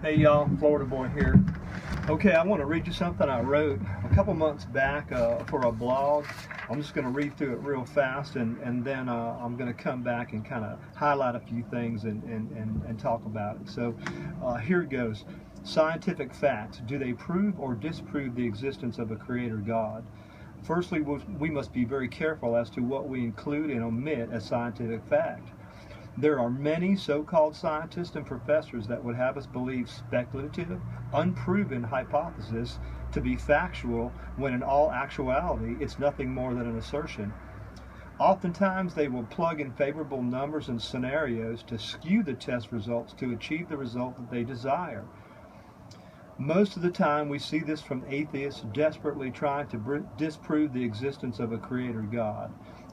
Hey y'all, Florida Boy here. Okay, I want to read you something I wrote a couple months back for a blog. I'm just going to read through it real fast, and then I'm going to come back and kind of highlight a few things and talk about it. So here it goes. Scientific facts. Do they prove or disprove the existence of a creator God? Firstly, we must be very careful as to what we include and omit as scientific fact. There are many so-called scientists and professors that would have us believe speculative, unproven hypothesis to be factual when in all actuality it's nothing more than an assertion. Oftentimes they will plug in favorable numbers and scenarios to skew the test results to achieve the result that they desire. Most of the time we see this from atheists desperately trying to disprove the existence of a creator God.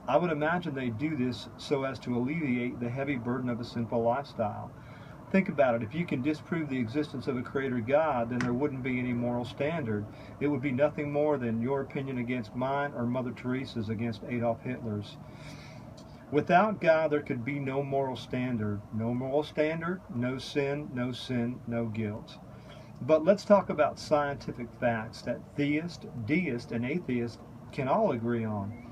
I would imagine they do this so as to alleviate the heavy burden of a sinful lifestyle. Think about it. If you can disprove the existence of a creator God, then there wouldn't be any moral standard. It would be nothing more than your opinion against mine or Mother Teresa's against Adolf Hitler's. Without God, there could be no moral standard. No moral standard, no sin, no guilt. But let's talk about scientific facts that theist, deist, and atheist can all agree on.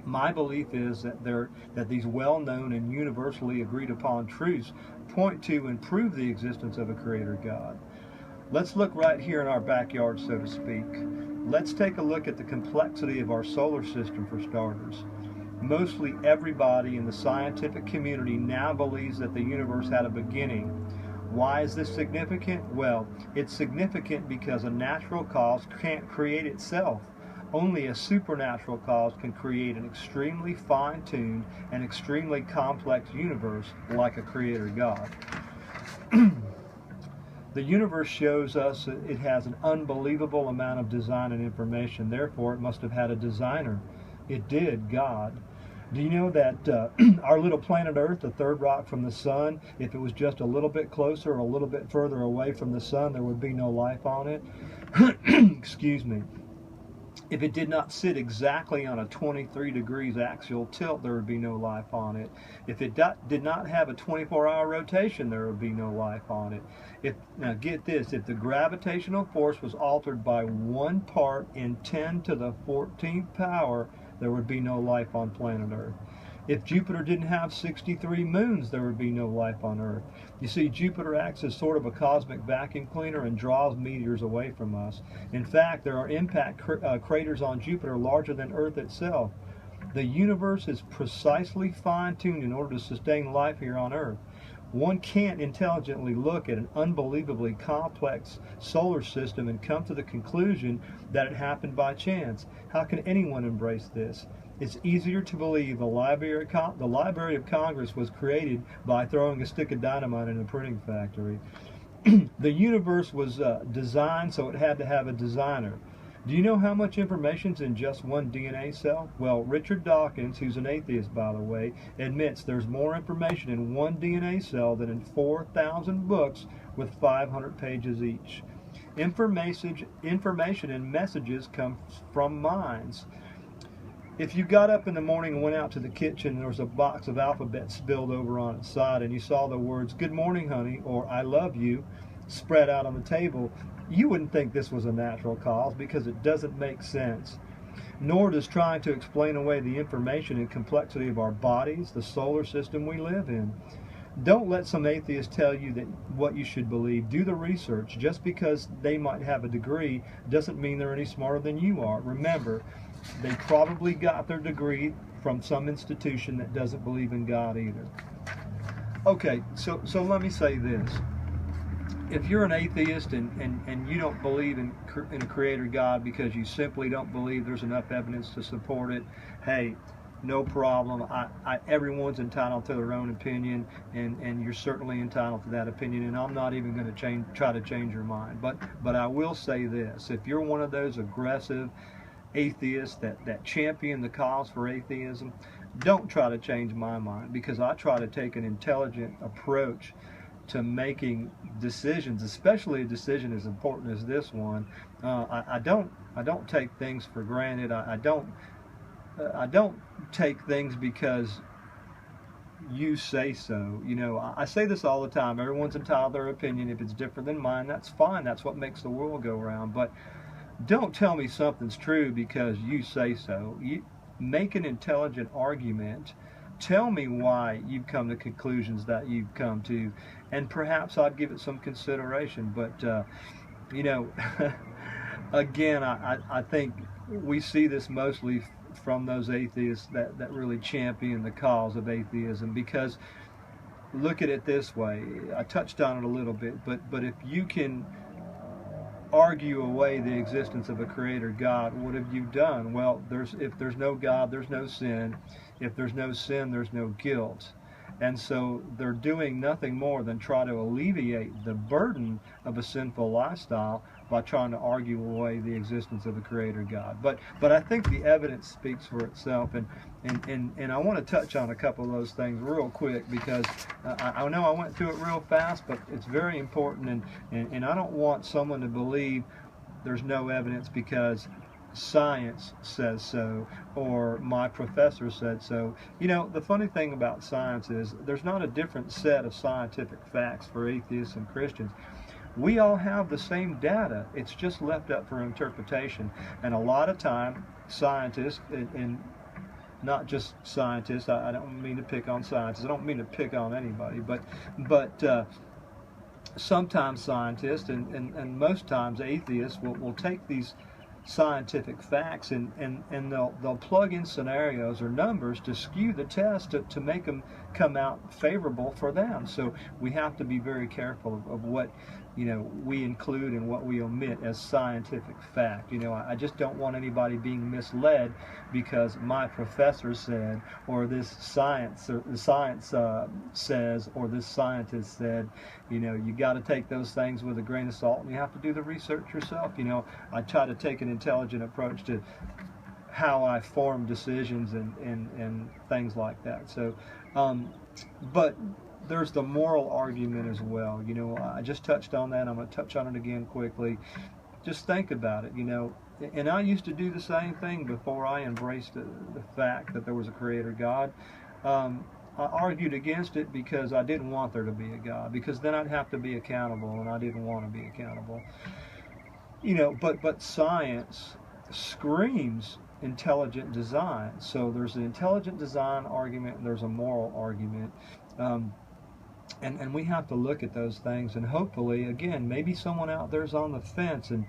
My belief is that these well-known and universally agreed upon truths point to and prove the existence of a creator God. Let's look right here in our backyard, so to speak. Let's take a look at the complexity of our solar system for starters. Mostly everybody in the scientific community now believes that the universe had a beginning. Why is this significant? Well, it's significant because a natural cause can't create itself. Only a supernatural cause can create an extremely fine-tuned and extremely complex universe like a creator God. The universe shows us it has an unbelievable amount of design and information. Therefore, it must have had a designer. It did, God. Do you know that our little planet Earth, the third rock from the sun, if it was just a little bit closer or a little bit further away from the sun, there would be no life on it? Excuse me. If it did not sit exactly on a 23 degrees axial tilt, there would be no life on it. If it did not have a 24-hour rotation, there would be no life on it. Now get this, if the gravitational force was altered by 1 part in 10 to the 14th power, there would be no life on planet Earth. If Jupiter didn't have 63 moons, there would be no life on Earth. You see, Jupiter acts as sort of a cosmic vacuum cleaner and draws meteors away from us. In fact, there are impact craters on Jupiter larger than Earth itself. The universe is precisely fine-tuned in order to sustain life here on Earth. One can't intelligently look at an unbelievably complex solar system and come to the conclusion that it happened by chance. How can anyone embrace this? It's easier to believe the Library of Congress was created by throwing a stick of dynamite in a printing factory. The universe was designed so it had to have a designer. Do you know how much information's in just one DNA cell? Well, Richard Dawkins, who's an atheist by the way, admits there's more information in one DNA cell than in 4,000 books with 500 pages each. Information and messages come from minds. If you got up in the morning and went out to the kitchen and there was a box of alphabet spilled over on its side and you saw the words, "Good morning, honey," or "I love you," spread out on the table, you wouldn't think this was a natural cause because it doesn't make sense. Nor does trying to explain away the information and complexity of our bodies, the solar system we live in. Don't let some atheist tell you that what you should believe. Do the research. Just because they might have a degree doesn't mean they're any smarter than you are. Remember, they probably got their degree from some institution that doesn't believe in God either. Okay, so let me say this. If you're an atheist and you don't believe in a creator God because you simply don't believe there's enough evidence to support it, hey, no problem. Everyone's entitled to their own opinion, and you're certainly entitled to that opinion, and I'm not even going to try to change your mind. But I will say this. If you're one of those aggressive atheists that champion the cause for atheism, don't try to change my mind, because I try to take an intelligent approach to making decisions, especially a decision as important as this one. I don't take things for granted. I don't take things because you say so. You know, I say this all the time. Everyone's entitled to their opinion. If it's different than mine, that's fine. That's what makes the world go round. But don't tell me something's true because you say so. You make an intelligent argument. Tell me why you've come to conclusions that you've come to, and perhaps I'd give it some consideration. But you know, again, I think we see this mostly from those atheists that really champion the cause of atheism. Because look at it this way, I touched on it a little bit, but if you can argue away the existence of a creator God, what have you done? Well, if there's no God, there's no sin. If there's no sin, there's no guilt. And so they're doing nothing more than try to alleviate the burden of a sinful lifestyle by trying to argue away the existence of a creator God. But I think the evidence speaks for itself, and I want to touch on a couple of those things real quick, because I know I went through it real fast, but it's very important, and I don't want someone to believe there's no evidence because science says so, or my professor said so. You know, the funny thing about science is there's not a different set of scientific facts for atheists and Christians. We all have the same data. It's just left up for interpretation. And a lot of time, scientists, and not just scientists, I don't mean to pick on scientists, I don't mean to pick on anybody, but sometimes scientists and most times atheists will take these scientific facts and they'll plug in scenarios or numbers to skew the test to make them come out favorable for them. So we have to be very careful of what, you know, we include and what we omit as scientific fact. You know, I just don't want anybody being misled because my professor said, or this science says, or this scientist said. You know, you got to take those things with a grain of salt, and you have to do the research yourself. You know, I try to take an intelligent approach to how I form decisions and things like that. So, but there's the moral argument as well. You know, I just touched on that. I'm going to touch on it again quickly. Just think about it, you know. And I used to do the same thing before I embraced the fact that there was a creator God. I argued against it because I didn't want there to be a God, because then I'd have to be accountable, and I didn't want to be accountable. You know, but science screams intelligent design. So there's an intelligent design argument, and there's a moral argument. And we have to look at those things, and hopefully, again, maybe someone out there's on the fence, and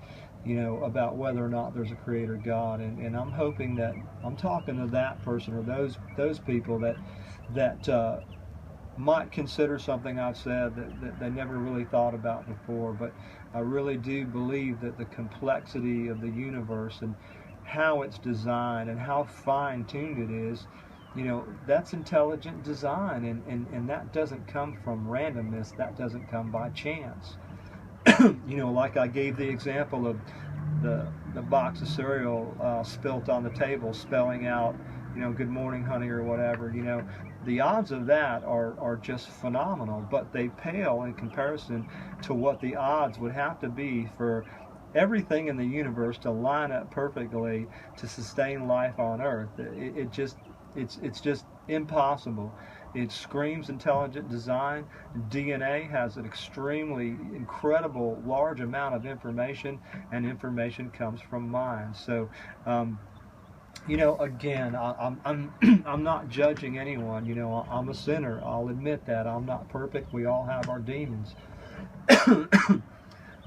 you know, about whether or not there's a creator God, and I'm hoping that I'm talking to that person or those people that might consider something I've said that they never really thought about before. But I really do believe that the complexity of the universe and how it's designed and how fine-tuned it is, you know, that's intelligent design, and that doesn't come from randomness. That doesn't come by chance. You know, like I gave the example of the box of cereal spilt on the table, spelling out, you know, good morning, honey, or whatever. You know, the odds of that are just phenomenal, but they pale in comparison to what the odds would have to be for everything in the universe to line up perfectly to sustain life on Earth. It's just impossible. It screams intelligent design. DNA has an extremely incredible large amount of information, and information comes from mind. So you know, again, I'm not judging anyone. You know, I'm a sinner. I'll admit that. I'm not perfect. We all have our demons.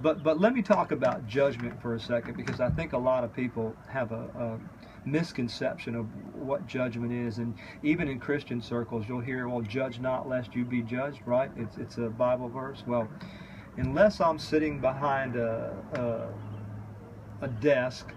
But let me talk about judgment for a second, because I think a lot of people have a misconception of what judgment is. And even in Christian circles, you'll hear, well, judge not lest you be judged, right? It's a Bible verse. Well, unless I'm sitting behind a desk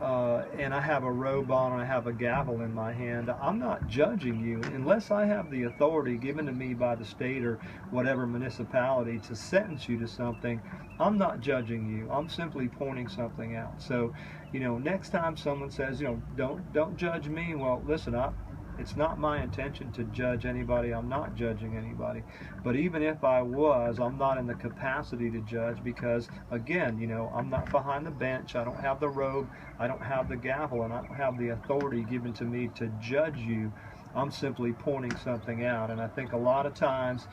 and I have a robe on and I have a gavel in my hand, I'm not judging you unless I have the authority given to me by the state or whatever municipality to sentence you to something. I'm not judging you. I'm simply pointing something out. So, you know, next time someone says, you know, don't judge me, well, listen up. It's not my intention to judge anybody. I'm not judging anybody. But even if I was, I'm not in the capacity to judge, because, again, you know, I'm not behind the bench. I don't have the robe. I don't have the gavel, and I don't have the authority given to me to judge you I'm simply pointing something out. And I think a lot of times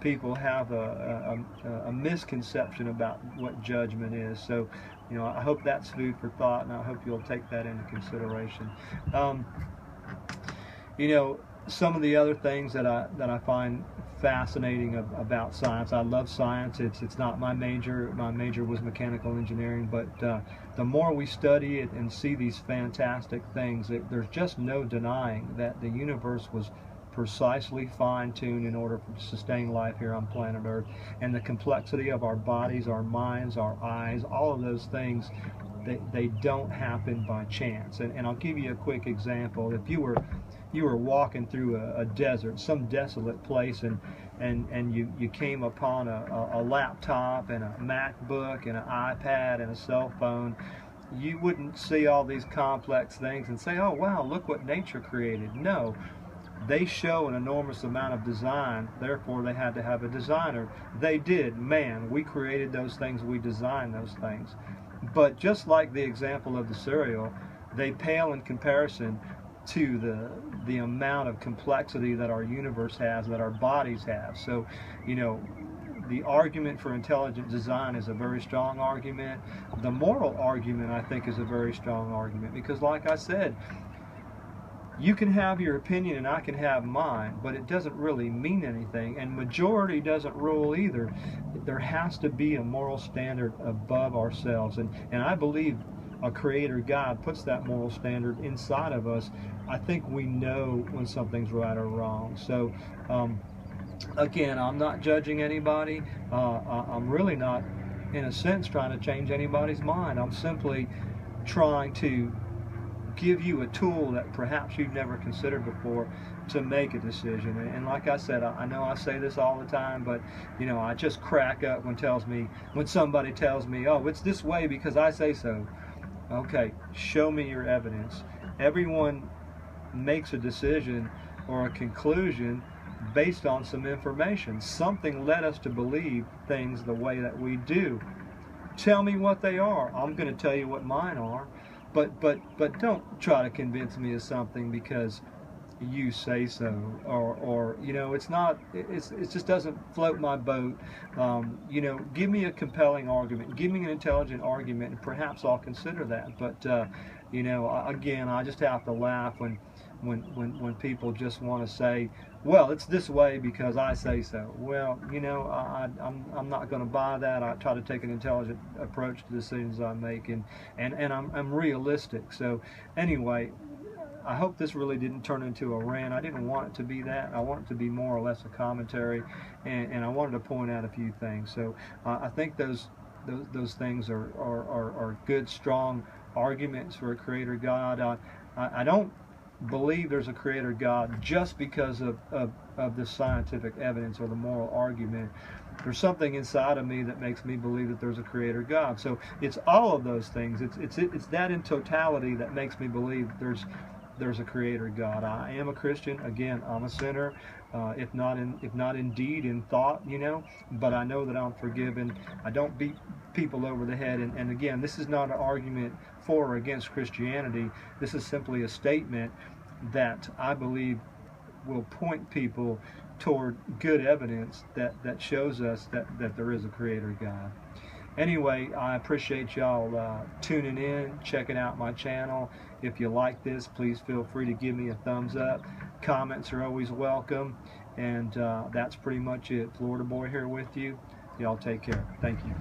people have a misconception about what judgment is. So, you know, I hope that's food for thought, and I hope you'll take that into consideration. You know, some of the other things that I find fascinating about science. I love science. It's not my major. My major was mechanical engineering, but the more we study it and see these fantastic things, there's just no denying that the universe was precisely fine-tuned in order to sustain life here on planet Earth. And the complexity of our bodies, our minds, our eyes, all of those things, they don't happen by chance. And I'll give you a quick example. If you were walking through a desert, some desolate place, and you came upon a laptop and a MacBook and an iPad and a cell phone, you wouldn't see all these complex things and say, oh wow, look what nature created. No, they show an enormous amount of design, therefore they had to have a designer. They did. Man, we created those things, we designed those things. But just like the example of the cereal, they pale in comparison to the amount of complexity that our universe has, that our bodies have. So, you know, the argument for intelligent design is a very strong argument. The moral argument, I think, is a very strong argument, because like I said, you can have your opinion and I can have mine, but it doesn't really mean anything, and majority doesn't rule either. There has to be a moral standard above ourselves, and I believe a creator God puts that moral standard inside of us. I think we know when something's right or wrong. So again, I'm not judging anybody. I'm really not, in a sense, trying to change anybody's mind. I'm simply trying to give you a tool that perhaps you've never considered before to make a decision. And like I said, I know I say this all the time, but you know, I just crack up when somebody tells me, oh, it's this way because I say so. Okay, show me your evidence. Everyone makes a decision or a conclusion based on some information. Something led us to believe things the way that we do. Tell me what they are. I'm going to tell you what mine are. But don't try to convince me of something because you say so, or you know, it just doesn't float my boat. You know, give me a compelling argument, give me an intelligent argument, and perhaps I'll consider that. But you know, again, I just have to laugh when people just want to say, well, it's this way because I say so. Well, you know, I'm not going to buy that. I try to take an intelligent approach to the decisions I make, and I'm realistic. So anyway, I hope this really didn't turn into a rant. I didn't want it to be that. I want it to be more or less a commentary, and I wanted to point out a few things. So I think those things are good, strong arguments for a creator God. I don't believe there's a creator God just because of the scientific evidence or the moral argument. There's something inside of me that makes me believe that there's a creator God. So it's all of those things. It's that in totality that makes me believe there's a creator God. I am a Christian. Again, I'm a sinner, if not in deed, in thought, you know, but I know that I'm forgiven. I don't beat people over the head, and again, this is not an argument for or against Christianity. This is simply a statement that I believe will point people toward good evidence that shows us that there is a creator God. Anyway, I appreciate y'all tuning in, checking out my channel. If you like this, please feel free to give me a thumbs up. Comments are always welcome. And that's pretty much it. Florida Boy here with you. Y'all take care. Thank you.